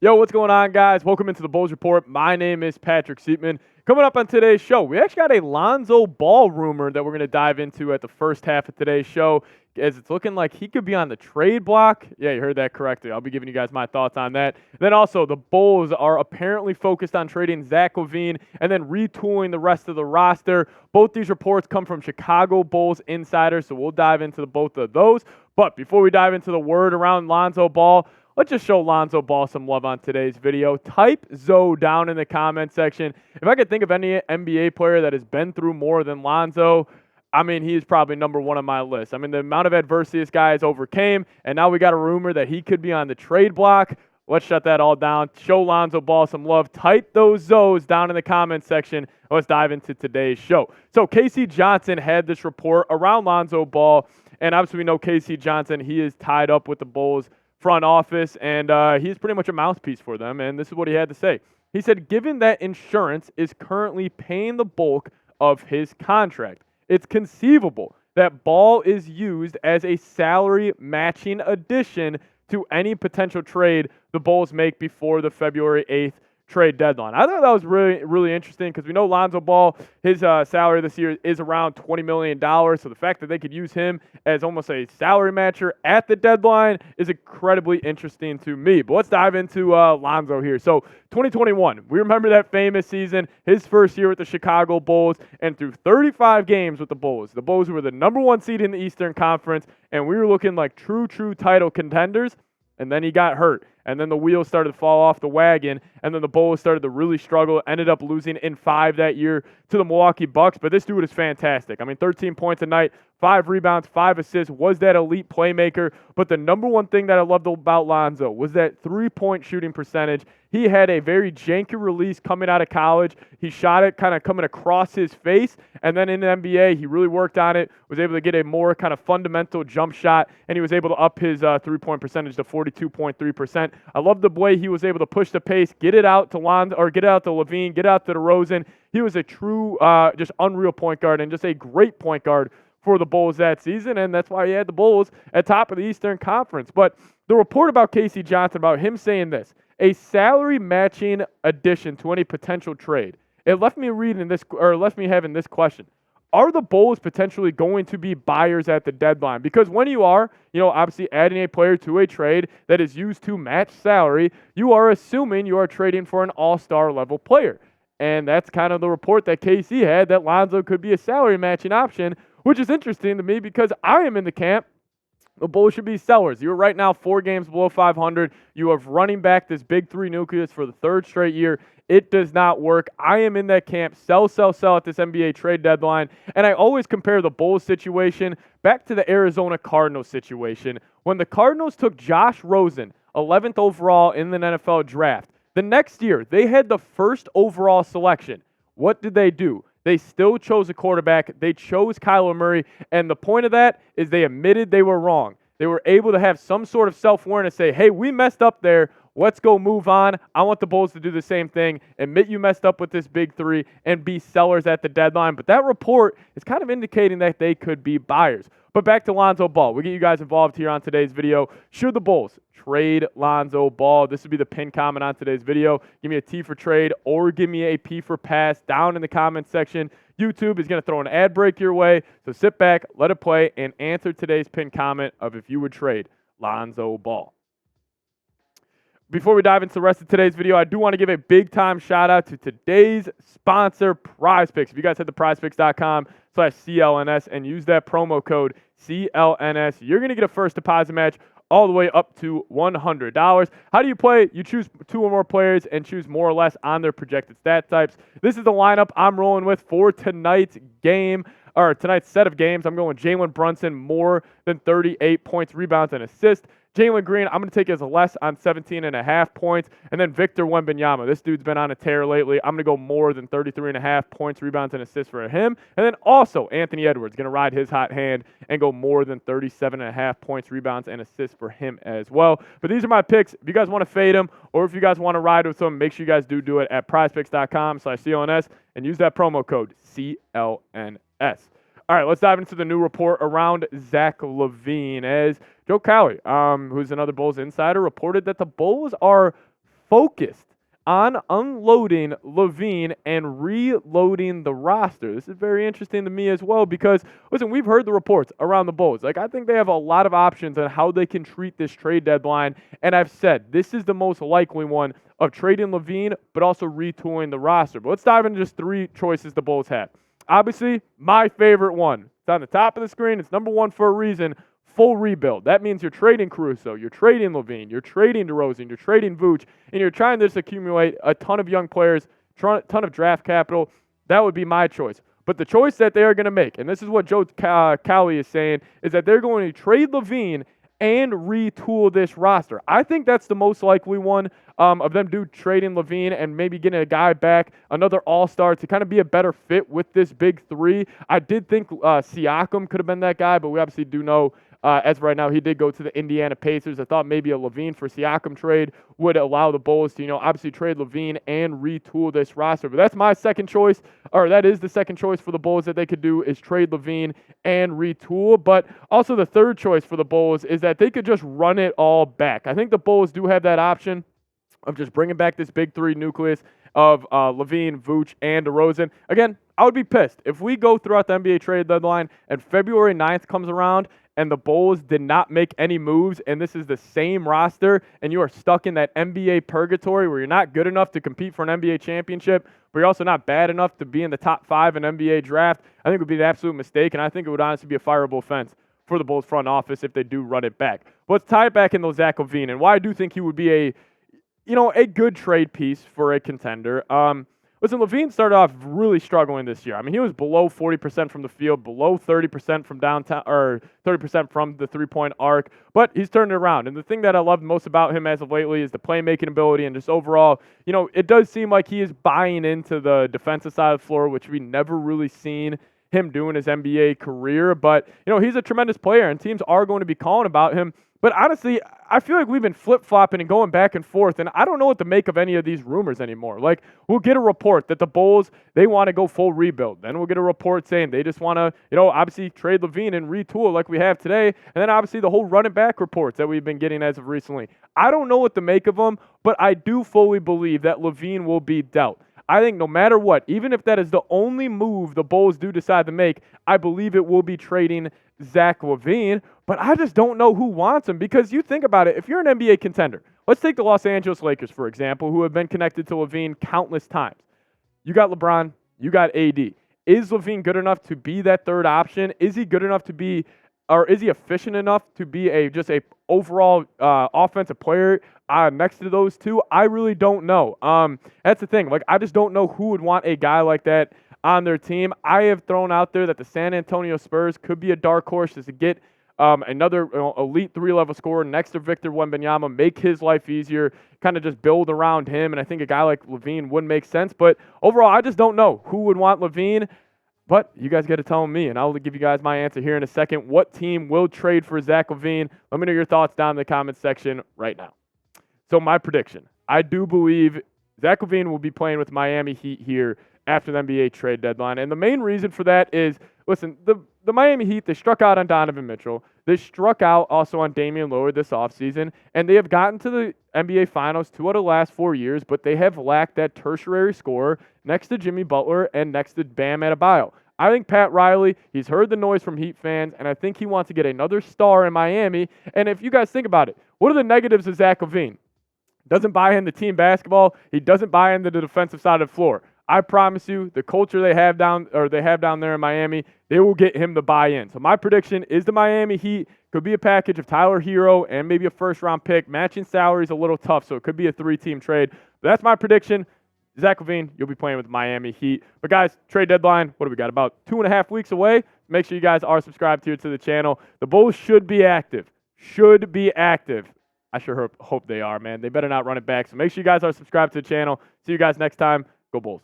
Yo, what's going on, guys? Welcome into the Bulls Report. My name is Patrick Siepman. Coming up on today's show, we actually got a Lonzo Ball rumor that we're going to dive into at the first half of today's show, as it's looking like he could be on the trade block. Yeah, you heard that correctly. I'll be giving you guys my thoughts on that. Then also, the Bulls are apparently focused on trading Zach LaVine and then retooling the rest of the roster. Both these reports come from Chicago Bulls insiders, so we'll dive into both of those. But before we dive into the word around Lonzo Ball, let's just show Lonzo Ball some love on today's video. Type Zoe down in the comment section. If I could think of any NBA player that has been through more than Lonzo, I mean, he's probably number one on my list. I mean, the amount of adversity this guy has overcame, and now we got a rumor that he could be on the trade block. Let's shut that all down. Show Lonzo Ball some love. Type those Zoes down in the comment section. Let's dive into today's show. So Casey Johnson had this report around Lonzo Ball, and obviously we know Casey Johnson, he is tied up with the Bulls front office, and he's pretty much a mouthpiece for them, and this is what he had to say. He said, given that insurance is currently paying the bulk of his contract, it's conceivable that Ball is used as a salary matching addition to any potential trade the Bulls make before the February 8th trade deadline. I thought that was really, really interesting because we know Lonzo Ball, his salary this year is around $20 million. So the fact that they could use him as almost a salary matcher at the deadline is incredibly interesting to me. But let's dive into Lonzo here. So 2021, we remember that famous season, his first year with the Chicago Bulls, and through 35 games with the Bulls who were the number one seed in the Eastern Conference, and we were looking like true title contenders. And then he got hurt, and then the wheels started to fall off the wagon, and then the Bulls started to really struggle, ended up losing in 5 that year to the Milwaukee Bucks. But this dude is fantastic. I mean, 13 points a night, 5 rebounds, 5 assists, was that elite playmaker. But the number one thing that I loved about Lonzo was that three-point shooting percentage. He had a very janky release coming out of college. He shot it kind of coming across his face, and then in the NBA, he really worked on it, was able to get a more kind of fundamental jump shot, and he was able to up his three-point percentage to 42.3%. I love the way he was able to push the pace, get it out to Lonzo, or get it out to LaVine, get it out to DeRozan. He was a true, just unreal point guard and just a great point guard for the Bulls that season, and that's why he had the Bulls at top of the Eastern Conference. But the report about Casey Johnson, about him saying this, a salary matching addition to any potential trade, it left me having this question. Are the Bulls potentially going to be buyers at the deadline? Because when you are, obviously adding a player to a trade that is used to match salary, you are assuming you are trading for an all-star level player. And that's kind of the report that KC had, that Lonzo could be a salary matching option, which is interesting to me because I am in the camp the Bulls should be sellers. You're right now 4 games below 500. You have running back this big 3 nucleus for the 3rd straight year. It does not work. I am in that camp. Sell at this NBA trade deadline. And I always compare the Bulls situation back to the Arizona Cardinals situation. When the Cardinals took Josh Rosen, 11th overall in the NFL draft, the next year they had the 1st overall selection. What did they do? They still chose a quarterback. They chose Kyler Murray. And the point of that is they admitted they were wrong. They were able to have some sort of self-awareness, say, hey, we messed up there. Let's go move on. I want the Bulls to do the same thing. Admit you messed up with this big 3 and be sellers at the deadline. But that report is kind of indicating that they could be buyers. But back to Lonzo Ball. We'll get you guys involved here on today's video. Should the Bulls trade Lonzo Ball? This would be the pinned comment on today's video. Give me a T for trade or give me a P for pass down in the comment section. YouTube is going to throw an ad break your way. So sit back, let it play, and answer today's pinned comment of if you would trade Lonzo Ball. Before we dive into the rest of today's video, I do want to give a big-time shout-out to today's sponsor, PrizePicks. If you guys head to prizepicks.com/CLNS and use that promo code CLNS, you're going to get a first deposit match all the way up to $100. How do you play? You choose 2 or more players and choose more or less on their projected stat types. This is the lineup I'm rolling with for tonight's game, or tonight's set of games. I'm going Jalen Brunson, more than 38 points, rebounds, and assists. Jalen Green, I'm going to take as a less on 17.5 points. And then Victor Wembanyama. This dude's been on a tear lately. I'm going to go more than 33.5 points, rebounds, and assists for him. And then also Anthony Edwards, going to ride his hot hand and go more than 37.5 points, rebounds, and assists for him as well. But these are my picks. If you guys want to fade them or if you guys want to ride with them, make sure you guys do it at prizepicks.com/CLNS and use that promo code CLNS. All right, let's dive into the new report around Zach LaVine. As Joe Cowley, who's another Bulls insider, reported that the Bulls are focused on unloading LaVine and reloading the roster. This is very interesting to me as well because, listen, we've heard the reports around the Bulls. Like, I think they have a lot of options on how they can treat this trade deadline, and I've said this is the most likely one of trading LaVine but also retooling the roster. But let's dive into just 3 choices the Bulls have. Obviously, my favorite one. It's on the top of the screen. It's number 1 for a reason. Full rebuild. That means you're trading Caruso, you're trading LaVine, you're trading DeRozan, you're trading Vooch, and you're trying to just accumulate a ton of young players, ton of draft capital. That would be my choice. But the choice that they are going to make, and this is what Joe Cowley is saying, is that they're going to trade LaVine and retool this roster. I think that's the most likely one of them trading LaVine and maybe getting a guy back, another all-star to kind of be a better fit with this big 3. I did think Siakam could have been that guy, but we obviously do know as of right now, he did go to the Indiana Pacers. I thought maybe a LaVine for Siakam trade would allow the Bulls to, obviously trade LaVine and retool this roster. But that's my second choice, or that is the second choice for the Bulls that they could do is trade LaVine and retool. But also the third choice for the Bulls is that they could just run it all back. I think the Bulls do have that option of just bringing back this big 3 nucleus of LaVine, Vooch, and DeRozan. Again, I would be pissed if we go throughout the NBA trade deadline and February 9th comes around and the Bulls did not make any moves, and this is the same roster, and you are stuck in that NBA purgatory where you're not good enough to compete for an NBA championship, but you're also not bad enough to be in the top 5 in NBA draft. I think it would be an absolute mistake, and I think it would honestly be a fireable offense for the Bulls front office if they do run it back. But let's tie it back in though Zach LaVine, and why I do think he would be a good trade piece for a contender. Listen, LaVine started off really struggling this year. I mean, he was below 40% from the field, below 30% from downtown, or 30% from the three-point arc, but he's turned it around. And the thing that I love most about him as of lately is the playmaking ability and just overall, it does seem like he is buying into the defensive side of the floor, which we never really seen him do in his NBA career. But, he's a tremendous player, and teams are going to be calling about him. But honestly, I feel like we've been flip-flopping and going back and forth, and I don't know what to make of any of these rumors anymore. Like, we'll get a report that the Bulls, they want to go full rebuild. Then we'll get a report saying they just want to, obviously trade LaVine and retool like we have today. And then obviously the whole running back reports that we've been getting as of recently. I don't know what to make of them, but I do fully believe that LaVine will be dealt. I think no matter what, even if that is the only move the Bulls do decide to make, I believe it will be trading Zach LaVine, but I just don't know who wants him because you think about it, if you're an NBA contender, let's take the Los Angeles Lakers, for example, who have been connected to LaVine countless times. You got LeBron, you got AD. Is LaVine good enough to be that third option? Is he good enough to be, or is he efficient enough to be just a overall offensive player next to those two? I really don't know. That's the thing. Like, I just don't know who would want a guy like that on their team. I have thrown out there that the San Antonio Spurs could be a dark horse just to get another elite 3-level scorer next to Victor Wembanyama, make his life easier, kind of just build around him. And I think a guy like LaVine would make sense. But overall, I just don't know who would want LaVine. But you guys got to tell me, and I'll give you guys my answer here in a second. What team will trade for Zach LaVine? Let me know your thoughts down in the comments section right now. So my prediction, I do believe Zach LaVine will be playing with Miami Heat here after the NBA trade deadline. And the main reason for that is, listen, the Miami Heat, they struck out on Donovan Mitchell. They struck out also on Damian Lillard this offseason. And they have gotten to the NBA Finals 2 out of the last 4 years, but they have lacked that tertiary scorer next to Jimmy Butler and next to Bam Adebayo. I think Pat Riley, he's heard the noise from Heat fans, and I think he wants to get another star in Miami. And if you guys think about it, what are the negatives of Zach LaVine? Doesn't buy into team basketball. He doesn't buy into the defensive side of the floor. I promise you, the culture they have down there in Miami, they will get him to buy in. So my prediction is the Miami Heat could be a package of Tyler Hero and maybe a first-round pick. Matching salary is a little tough, so it could be a 3-team trade. But that's my prediction. Zach LaVine, you'll be playing with Miami Heat. But guys, trade deadline, what do we got? About 2.5 weeks away. Make sure you guys are subscribed here to the channel. The Bulls should be active. I sure hope they are, man. They better not run it back. So make sure you guys are subscribed to the channel. See you guys next time. Go Bulls.